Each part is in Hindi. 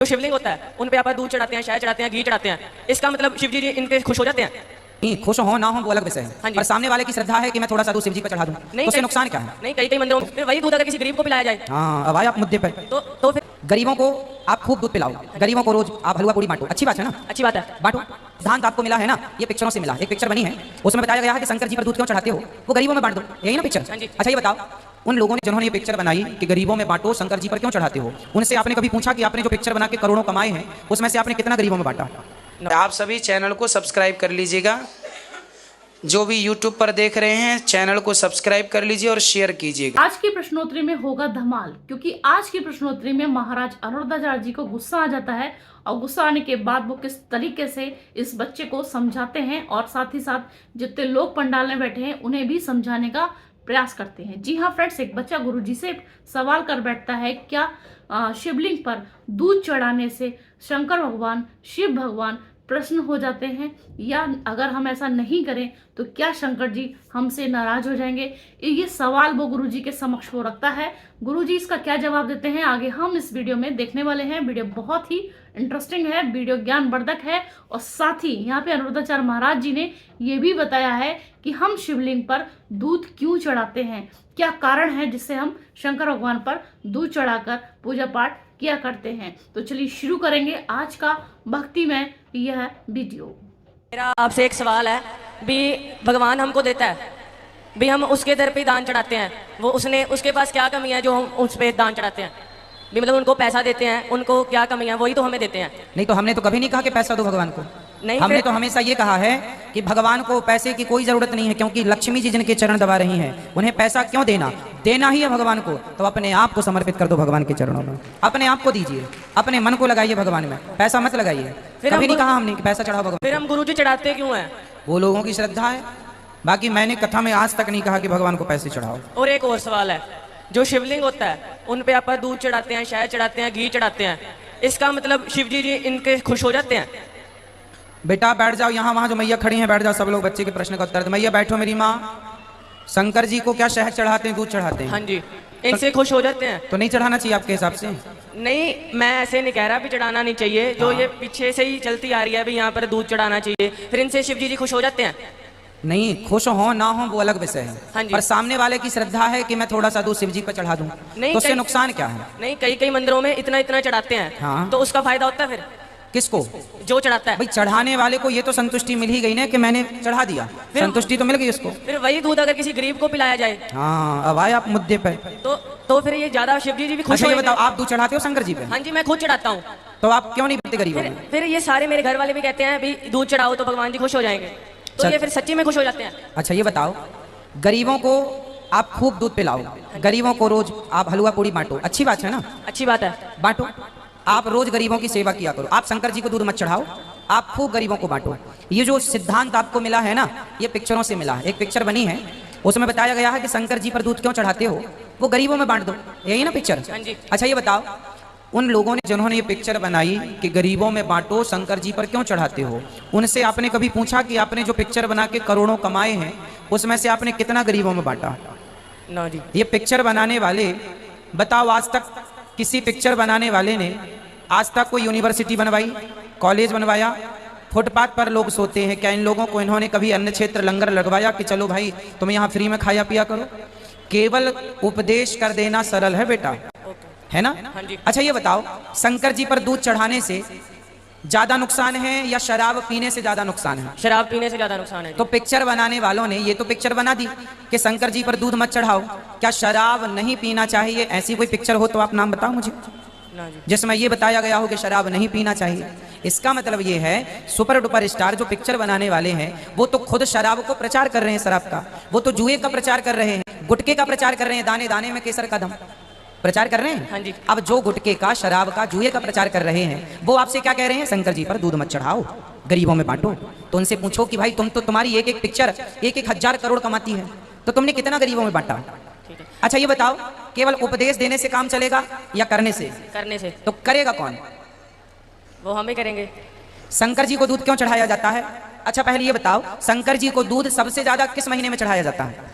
जो शिवलिंग होता है उन पे आप दूध चढ़ाते हैं, शहद चढ़ाते हैं, घी चढ़ाते हैं, इसका मतलब शिव जी इन पे खुश हो जाते हैं? नहीं, खुश हो ना हो वो अलग विषय है। हाँ जी। पर सामने वाले की श्रद्धा है कि मैं थोड़ा सा दूध शिव जी पर चढ़ा दूं, तो उससे नुकसान क्या है? नहीं, कई कई मंदिरों में फिर वही दूध अगर किसी गरीब को पिलाया जाए हाँ, अब आए आप मुद्दे पे। तो फिर गरीबों को आप खूब दूध पिलाओ, गरीबों को रोज आप हलवा पूरी बांटो, अच्छी बात है ना? अच्छी बात है। बांटो। सिद्धांत आपको मिला है ना, ये पिक्चरों से मिला, एक पिक्चर बनी है, उसमें बताया गया है कि शंकर जी पर दूध क्यों चढ़ाते हो, वो गरीबों में बांट दो, यही ना पिक्चर? हाँ जी। अच्छा ये बताओ, उन लोगों ने जिन्होंने ये पिक्चर बनाई कि गरीबों में बांटो, शंकर जी पर क्यों चढ़ाते हो, उनसे आपने कभी पूछा कि आपने जो पिक्चर बना के करोड़ों कमाए हैं उसमें से आपने कितना गरीबों में बांटा? आप सभी चैनल को सब्सक्राइब कर लीजिएगा, जो भी YouTube पर देख रहे हैं चैनल को सब्सक्राइब कर लीजिए और शेयर कीजिएगा। आज की प्रश्नोत्तरी में होगा धमाल, क्योंकि आज की प्रश्नोत्तरी में महाराज अनुरुद्धाचार्य जी को गुस्सा आ जाता है और गुस्सा आने के बाद वो किस तरीके से इस बच्चे को समझाते हैं और साथ ही साथ जितने लोग पंडाल में बैठे हैं उन्हें भी समझाने का प्रयास करते हैं। जी हाँ फ्रेंड्स, एक बच्चा गुरुजी से सवाल कर बैठता है, क्या शिवलिंग पर दूध चढ़ाने से शंकर भगवान, शिव भगवान प्रसन्न हो जाते हैं, या अगर हम ऐसा नहीं करें तो क्या शंकर जी हमसे नाराज हो जाएंगे? ये सवाल वो गुरुजी के समक्ष वो रखता है। गुरुजी इसका क्या जवाब देते हैं आगे हम इस वीडियो में देखने वाले हैं। वीडियो बहुत ही इंटरेस्टिंग है, वीडियो ज्ञानवर्धक है और साथ ही यहाँ पे अनुरुद्धाचार्य महाराज जी ने ये भी बताया है कि हम शिवलिंग पर दूध क्यों चढ़ाते हैं, क्या कारण है जिससे हम शंकर भगवान पर दूध चढ़ाकर पूजा पाठ किया करते हैं। तो चलिए शुरू करेंगे आज का भक्ति में यह वीडियो। मेरा आपसे एक सवाल है भी, भगवान हमको देता है भी, हम उसके दर पे दान चढ़ाते हैं, वो उसके पास क्या कमी है जो हम उस पे दान चढ़ाते हैं भी? मतलब उनको पैसा देते हैं, उनको क्या कमी है, वही तो हमें देते हैं। नहीं तो हमने तो कभी नहीं कहा कि पैसा दो भगवान को, नहीं, हमने तो हमेशा ये कहा है कि भगवान को पैसे की कोई जरूरत नहीं है, क्योंकि लक्ष्मी जी जिनके चरण दबा रही हैं उन्हें पैसा क्यों देना, देना ही है भगवान को, तो अपने आप को समर्पित कर दो भगवान के चरणों में, अपने आप को दीजिए, अपने मन को लगाइए भगवान में, पैसा मत लगाइए। कभी नहीं कहा हमने कि पैसा चढ़ाओ भगवान। फिर हम गुरुजी चढ़ाते क्यों हैं? वो लोगों की श्रद्धा है, बाकी मैंने कथा में आज तक नहीं कहा कि भगवान को पैसे चढ़ाओ। और एक और सवाल है, जो शिवलिंग होता है उन पे आप दूध चढ़ाते हैं, शहद चढ़ाते हैं, घी चढ़ाते हैं, इसका मतलब शिव जी इनके खुश हो जाते हैं? बेटा बैठ जाओ, यहाँ वहाँ जो मैया खड़ी हैं बैठ जाओ, सब लोग बच्चे के प्रश्न का उत्तर दो। मैया बैठो मेरी माँ। शंकर जी को क्या शहद चढ़ाते हैं, दूध चढ़ाते हैं? हाँ जी, इनसे खुश हो जाते हैं। तो नहीं चढ़ाना चाहिए आपके हिसाब से? नहीं, मैं ऐसे नहीं कह रहा भी चढ़ाना नहीं चाहिए, जो ये पीछे से ही चलती आ रही है भी यहाँ पर दूध चढ़ाना चाहिए, फिर इनसे शिव जी खुश हो जाते हैं? नहीं, खुश हो ना हो वो अलग विषय है। हाँ जी। पर सामने वाले की श्रद्धा है कि मैं थोड़ा सा दूध शिव जी पर चढ़ा दूं, तो उससे नुकसान क्या है? नहीं, कई कई मंदिरों में इतना इतना चढ़ाते हैं। हाँ। तो उसका फायदा होता है फिर किसको? जो चढ़ाता है। भाई चढ़ाने वाले को ये तो संतुष्टि मिल ही गई ना कि मैंने चढ़ा दिया, संतुष्टि तो मिल गई उसको। फिर वही दूध अगर किसी गरीब को पिलाया जाए हाँ, अब आए आप मुद्दे पे। तो फिर ये ज्यादा शिव जी भी खुश अच्छा ये होंगे। बताओ, आप दूध चढ़ाते हो शंकर जी पे? हाँ जी, मैं खुद चढ़ाता हूँ। तो आप क्यों नहीं पीते गरीबों में? फिर ये सारे मेरे घर वाले भी कहते हैं भी दूध चढ़ाओ तो भगवान जी खुश हो जाएंगे, तो ये फिर सच्ची में खुश हो जाते हैं। अच्छा ये बताओ, गरीबों को आप खूब दूध पिलाओ, गरीबों को रोज आप हलवा पूरी बांटो, अच्छी बात है ना? अच्छी बात है। बांटो, आप रोज गरीबों की सेवा किया करो, आप शंकर जी को दूध मत चढ़ाओ, आप खूब गरीबों को बांटो। ये जो सिद्धांत आपको मिला है ना, ये पिक्चरों से मिला है, एक पिक्चर बनी है उसमें बताया गया है कि शंकर जी पर दूध क्यों चढ़ाते हो, वो गरीबों में बांट दो, यही ना पिक्चर? हाँ जी। अच्छा ये बताओ, उन लोगों ने जिन्होंने ये पिक्चर बनाई कि गरीबों में बांटो, शंकर जी पर क्यों चढ़ाते हो, उनसे आपने कभी पूछा कि आपने जो पिक्चर बना के करोड़ों कमाए हैं उसमें से आपने कितना गरीबों में बांटा? ना जी। ये पिक्चर बनाने वाले, बताओ आज तक किसी पिक्चर बनाने वाले ने आज तक कोई यूनिवर्सिटी बनवाई, कॉलेज बनवाया? फुटपाथ पर लोग सोते हैं, क्या इन लोगों को इन्होंने कभी अन्य क्षेत्र लंगर लगवाया कि चलो भाई तुम यहाँ फ्री में खाया पिया करो? केवल उपदेश कर देना सरल है बेटा, है ना? हाँ जी। अच्छा ये बताओ, शंकर जी पर दूध चढ़ाने से ज्यादा नुकसान है या शराब पीने से ज्यादा नुकसान है? शराब पीने से ज्यादा नुकसान है। तो पिक्चर बनाने वालों ने ये तो पिक्चर बना दी कि शंकर जी पर दूध मत चढ़ाओ, क्या शराब नहीं पीना चाहिए? ऐसी कोई पिक्चर हो तो आप नाम बताओ मुझे जिसमें ये बताया गया हो कि शराब नहीं पीना चाहिए। इसका मतलब ये है सुपर डुपर स्टार जो पिक्चर बनाने वाले हैं वो तो खुद शराब को प्रचार कर रहे हैं, शराब का, वो तो जुए का प्रचार कर रहे हैं, गुटके का प्रचार कर रहे हैं, दाने दाने में केसर का दम प्रचार कर रहे हैं। हाँ जी। अब जो गुटके का, शराब का, जुए का प्रचार कर रहे हैं वो आपसे क्या कह रहे हैं? शंकर जी पर दूध मत चढ़ाओ, गरीबों में बांटो। तो उनसे पूछो कि भाई तुम्हारी एक एक पिक्चर 1,000 करोड़ कमाती है, तो तुमने कितना गरीबों में बांटा? अच्छा ये बताओ, केवल उपदेश देने से काम चलेगा या करने से? करने से। तो करेगा कौन? वो हम ही करेंगे। शंकर जी को दूध क्यों चढ़ाया जाता है? अच्छा पहले ये बताओ, शंकर जी को दूध सबसे ज्यादा किस महीने में चढ़ाया जाता है?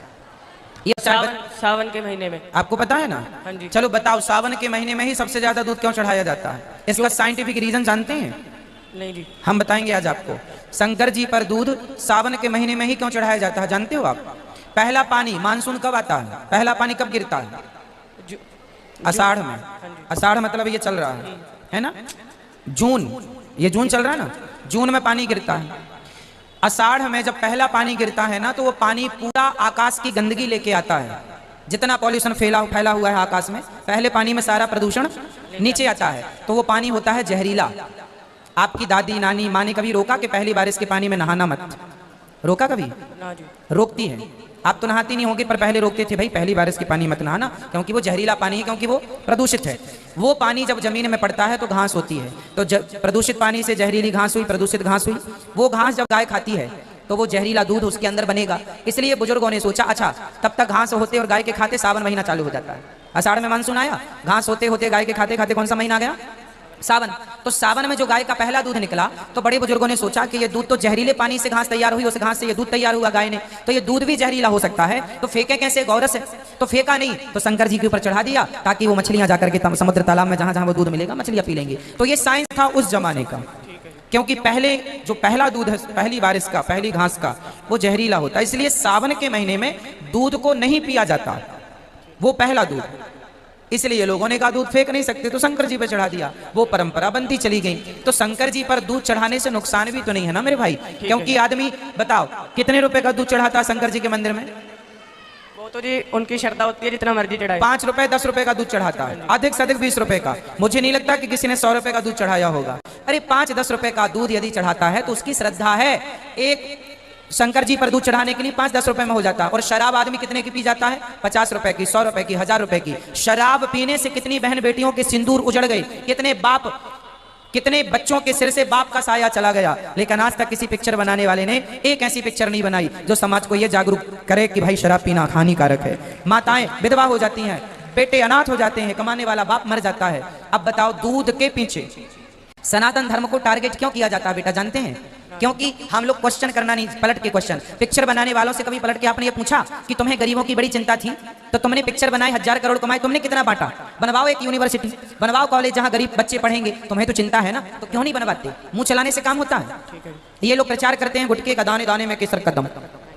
ये सावन के महीने में। आपको पता है ना? हाँ जी। चलो बताओ, सावन के महीने में ही सबसे ज्यादा दूध क्यों चढ़ाया जाता है? इसका साइंटिफिक रीजन जानते हैं? नहीं जी। हम बताएंगे आज आपको। शंकर जी पर दूध सावन के महीने में ही क्यों चढ़ाया जाता है जानते हो आप? पहला पानी मानसून कब आता है? पहला पानी कब गिरता है? आषाढ़ में। आषाढ़ मतलब ये चल रहा है ना? जून, ये जून चल रहा है ना? जून में पानी गिरता है। आषाढ़ में जब पहला पानी गिरता है ना, तो वो पानी पूरा आकाश की गंदगी लेके आता है। जितना पॉल्यूशन फैला हुआ है आकाश में, पहले पानी में सारा प्रदूषण नीचे आता है, तो वो पानी होता है जहरीला। आपकी दादी नानी माँ ने कभी रोका कि पहली बारिश के पानी में नहाना मत? रोका कभी? ना जी। रोकती है। आप तो नहाती नहीं होंगे, पर पहले रोकते थे, भाई पहली बारिश के पानी मत नहाना, क्योंकि वो जहरीला पानी है, क्योंकि वो प्रदूषित है। वो पानी जब जमीन में पड़ता है तो घास होती है, तो प्रदूषित पानी से जहरीली घास हुई, प्रदूषित घास हुई। वो घास जब गाय खाती है तो वो जहरीला दूध उसके अंदर बनेगा। इसलिए बुजुर्गों ने सोचा, अच्छा तब तक घास होते और गाय के खाते सावन महीना चालू हो जाता है। आषाढ़ में मानसून आया, घास होते होते गाय के खाते खाते कौन सा महीना आ गया? सावन। तो सावन में जो गाय का पहला दूध निकला, तो बड़े बुजुर्गों ने सोचा कि ये दूध तो जहरीले पानी से घास तैयार हुई, उस घास से ये दूध तैयार हुआ गाय ने, तो ये दूध भी जहरीला हो सकता है, तो फेंके कैसे? गौरस है। तो फेंका नहीं, तो शंकर जी के ऊपर चढ़ा दिया, ताकि वो मछलियां जाकर के समुद्र तालाब में जहां जहां वो दूध मिलेगा मछलियां पी लेंगी। तो ये साइंस था उस जमाने का, क्योंकि पहले जो पहला दूध है, पहली बारिश का, पहली घास का, वो जहरीला होता है। इसलिए सावन के महीने में दूध को नहीं पिया जाता, वो पहला दूध। इसलिए लोगों ने कहा दूध फेंक नहीं सकते, तो शंकर जी पे चढ़ा दिया। वो परंपरा बनती चली गई। तो शंकर जी पर दूध चढ़ाने से नुकसान भी तो नहीं है ना मेरे भाई? क्योंकि आदमी बताओ कितने रुपए का दूध चढ़ाता है शंकर जी के मंदिर में? वो तो जी उनकी श्रद्धा होती है, जितना मर्जी चढ़ाए। 5 रुपए 10 रुपए का दूध चढ़ाता है, अधिक से अधिक 20 रुपए का। मुझे नहीं लगता कि किसी ने 100 रुपए का दूध चढ़ाया होगा। अरे 5-10 रुपए का दूध यदि चढ़ाता है तो उसकी श्रद्धा है। एक शंकर जी पर दूध चढ़ाने के लिए 5-10 रुपए में हो जाता है। और शराब आदमी कितने की पी जाता है? 50 रुपए की, 100 रुपए की, 1000 रुपए की। शराब पीने से कितनी बहन बेटियों के सिंदूर उजड़ गए, कितने बाप, कितने बच्चों के सिर से बाप का साया चला गया। लेकिन आज तक किसी पिक्चर बनाने वाले ने एक ऐसी पिक्चर नहीं बनाई जो समाज को यह जागरूक करे कि भाई शराब पीना हानिकारक है। माताएं विधवा हो जाती हैं, बेटे अनाथ हो जाते हैं, कमाने वाला बाप मर जाता है। अब बताओ दूध के पीछे सनातन धर्म को टारगेट क्यों किया जाता है बेटा, जानते हैं? क्योंकि हम लोग क्वेश्चन करना नहीं, पलट के क्वेश्चन। पिक्चर बनाने वालों से कभी पलट के आपने ये पूछा कि तुम्हें गरीबों की बड़ी चिंता थी, तो तुमने पिक्चर बनाए, 1000 करोड़ कमाए, तुमने कितना बांटा? बनवाओ एक यूनिवर्सिटी, बनवाओ कॉलेज जहां गरीब बच्चे पढ़ेंगे। तुम्हें तो चिंता है ना, तो क्यों नहीं बनवाते? मुंह चलाने से काम होता है? ये लोग प्रचार करते हैं गुटखे का दाने दाने में केसर कदम।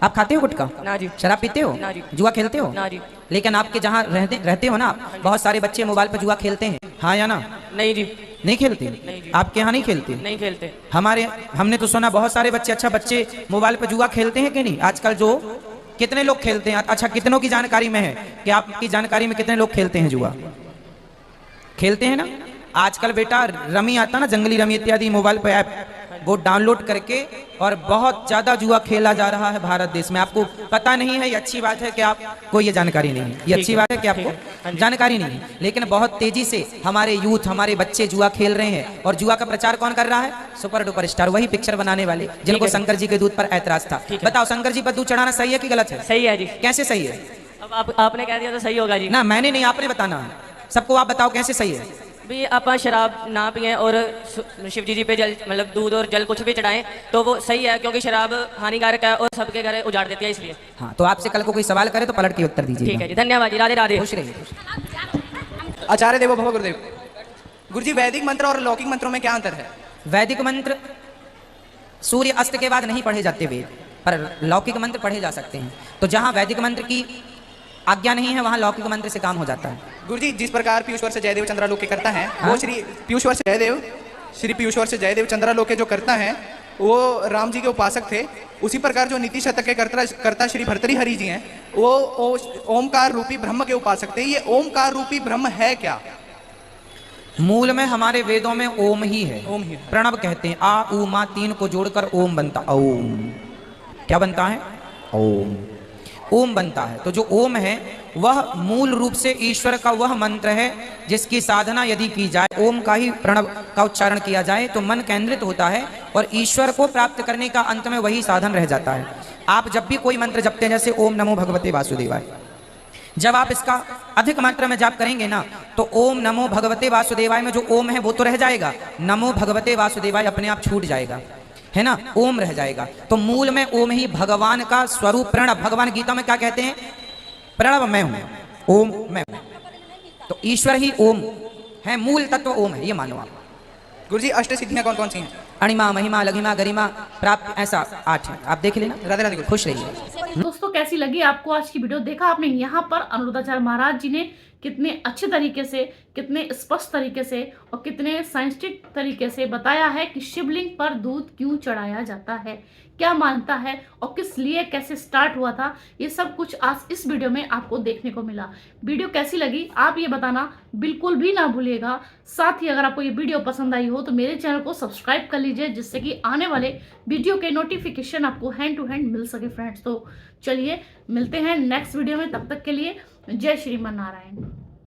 आप खाते हो गुटखा? ना जी। शराब पीते हो? ना जी। जुआ खेलते हो? ना जी। लेकिन आपके जहाँ रहते हो ना, बहुत सारे बच्चे मोबाइल पर जुआ खेलते हैं, हाँ या ना? नहीं जी। नहीं खेलते? नहीं जी। आपके यहाँ नहीं खेलते? नहीं खेलते। हमने तो सुना बहुत सारे बच्चे, अच्छा बच्चे मोबाइल पर जुआ खेलते हैं कि नहीं आजकल? जो कितने लोग खेलते हैं? अच्छा कितनों की जानकारी में है कि आपकी जानकारी में कितने लोग खेलते हैं जुआ? खेलते हैं ना? आजकल बेटा रमी आता ना, जंगली रमी इत्यादि मोबाइल पर ऐप, वो डाउनलोड करके और बहुत ज्यादा जुआ खेला जा रहा है भारत देश में। आपको पता नहीं है, ये अच्छी बात है कि आपको ये जानकारी नहीं है, ये अच्छी बात है कि आपको जानकारी नहीं है। लेकिन बहुत तेजी से हमारे यूथ, हमारे बच्चे जुआ खेल रहे हैं। और जुआ का प्रचार कौन कर रहा है? सुपर डुपर स्टार, वही पिक्चर बनाने वाले जिनको शंकर जी के दूध पर ऐतराज था। बताओ शंकर जी पर दूध चढ़ाना सही है कि गलत है? सही है जी। कैसे सही है? अब आपने कह दिया तो सही होगा जी। ना मैंने नहीं, आपने बताना है सबको। आप बताओ कैसे सही है? भी आप शराब ना पिए और शिव जी पे जल, मतलब दूध और जल कुछ भी चढ़ाएं तो वो सही है, क्योंकि शराब हानिकारक है और सबके घर उजाड़ देती है, इसलिए। हाँ, तो आपसे कल को कोई सवाल करे तो पलट के उत्तर दीजिए। ठीक है जी, धन्यवाद जी। राधे राधे। खुश रहिए। आचार्य देवो भव गुरुदेव। गुरुजी वैदिक मंत्र और लौकिक मंत्रों में क्या अंतर है? वैदिक मंत्र सूर्य अस्त के बाद नहीं पढ़े जाते वेद, पर लौकिक मंत्र पढ़े जा सकते हैं। तो जहाँ वैदिक मंत्र की आज्ञा नहीं है वहाँ लौकिक मंत्र से काम हो जाता है। गुरुजी जिस प्रकार पीयूषवर से जयदेव चंद्रालोक के करता है, वो श्री पीयूषवर से जयदेव चंद्रालोक के जो करता है वो राम जी के उपासक थे। उसी प्रकार जो नीति शतक के करता श्री भर्तृहरि जी हैं, वो ओमकार रूपी ब्रह्म के उपासक थे। ये ओमकार रूपी ब्रह्म है क्या? मूल में हमारे वेदों में ओम ही है, ओम ही है। प्रणव कहते हैं। आ उ मा तीन को जोड़कर ओम बनता। ओम क्या बनता है? ओम, ओम बनता है। तो जो ओम है वह मूल रूप से ईश्वर का वह मंत्र है जिसकी साधना यदि की जाए, ओम का ही प्रणव का उच्चारण किया जाए तो मन केंद्रित होता है और ईश्वर को प्राप्त करने का अंत में वही साधन रह जाता है। आप जब भी कोई मंत्र जपते हैं, जैसे ओम नमो भगवते वासुदेवाय, जब आप इसका अधिक मात्रा में जाप करेंगे ना, तो ओम नमो भगवते वासुदेवाय में जो ओम है वो तो रह जाएगा, नमो भगवते वासुदेवाय अपने आप छूट जाएगा, है ना, ओम रह जाएगा। तो मूल में ओम ही भगवान का स्वरूप प्रणव। भगवान गीता में क्या कहते हैं? प्रणव मैं हूं, ओम मैं हूं। तो ईश्वर ही ओम है, मूल तत्व ओम है, ये मानो आप। गुरुजी अष्ट सिद्धियां कौन कौन सी हैं? अणिमा, महिमा, लघिमा, गरिमा, प्राप्त, ऐसा 8 है, आप देख लेना। राधे राधे गुरुजी। खुश रहिए। दोस्तों कैसी लगी आपको आज की वीडियो? देखा आपने यहाँ पर अनिरुद्धाचार्य महाराज जी ने कितने अच्छे तरीके से, कितने स्पष्ट तरीके से और कितने साइंटिफिक तरीके से बताया है कि शिवलिंग पर दूध क्यों चढ़ाया जाता है, क्या मानता है और किस लिए, कैसे स्टार्ट हुआ था, ये सब कुछ आज इस वीडियो में आपको देखने को मिला। वीडियो कैसी लगी आप ये बताना बिल्कुल भी ना भूलिएगा। साथ ही अगर आपको ये वीडियो पसंद आई हो तो मेरे चैनल को सब्सक्राइब कर लीजिए, जिससे कि आने वाले वीडियो के नोटिफिकेशन आपको हैंड टू हैंड मिल सके फ्रेंड्स। तो चलिए मिलते हैं नेक्स्ट वीडियो में, तब तक के लिए जय श्रीमन नारायण।